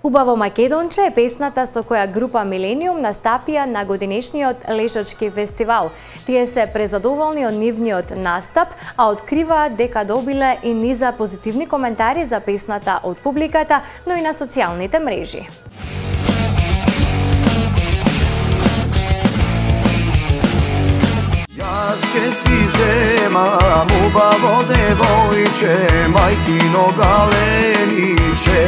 Убаво македонче е песната со која група Милениум настапија на годинешниот Лешочки фестивал. Тие се презадоволни од нивниот настап, а откриваат дека добиле и низа позитивни коментари за песната од публиката, но и на социјалните мрежи. Јас ке си земам убаво девојче, мајкино галениче.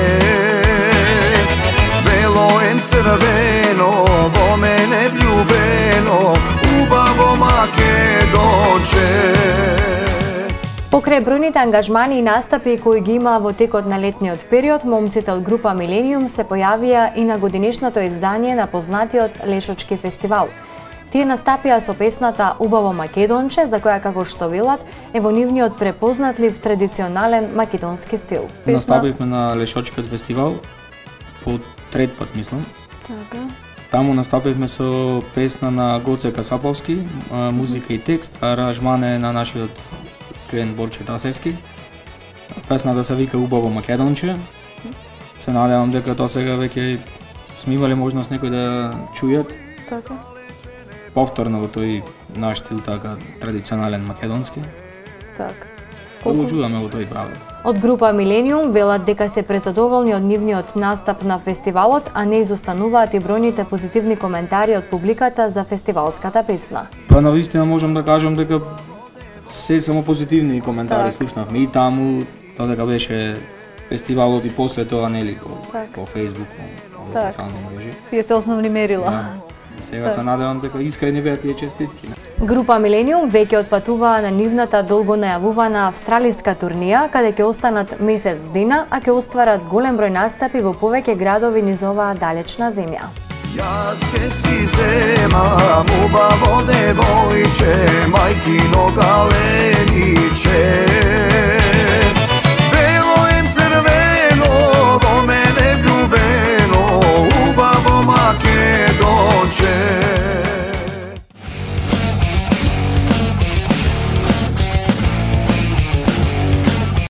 Бело ем црвено, во мене влюбено, убаво македонче. Покрај бројните ангажмани и настапи кои ги има во текот на летниот период, момците од група Милениум се појавија и на годинешното издание на познатиот Лешочки фестивал. Тие настапија со песната Убаво македонче, за која, како што велат, е во нивниот препознатлив традиционален македонски стил. Настапивме на Лешочкиот фестивал по трет пат, мислам. Така. Таму настапивме со песна на Гоце Касаповски, музика и текст, аранжман е на нашиот пиен Борче Тасевски. Песната се вика Убаво македонче. Се надевам дека тоа сега веќе сме имале можност некој да чујат. Така. Повторно во тој наш стил, така традиционален македонски. Така. Да го чуваме во тој правец. Од група Милениум велат дека се презадоволни од нивниот настап на фестивалот, а не изостануваат и бројните позитивни коментари од публиката за фестивалската песна. Па навистина можам да кажам дека се само позитивни коментари слушнавме и таму, тоа дека беше фестивалот и после тоа, нели, по Facebook, по социјални мрежи. Тие се основни мерила. Да. Сега се надевам дека искрени беа тие честитки. Група Милениум веќе отпатуваа на нивната долго најавувана австралиска турнија, каде ќе останат месец дена, а ќе остварат голем број настапи во повеќе градови низ оваа далечна земја. Јас ке си земам убаво девојче, мајкино галениче. Бело ем црвено, во мене влюбено, убаво македонче.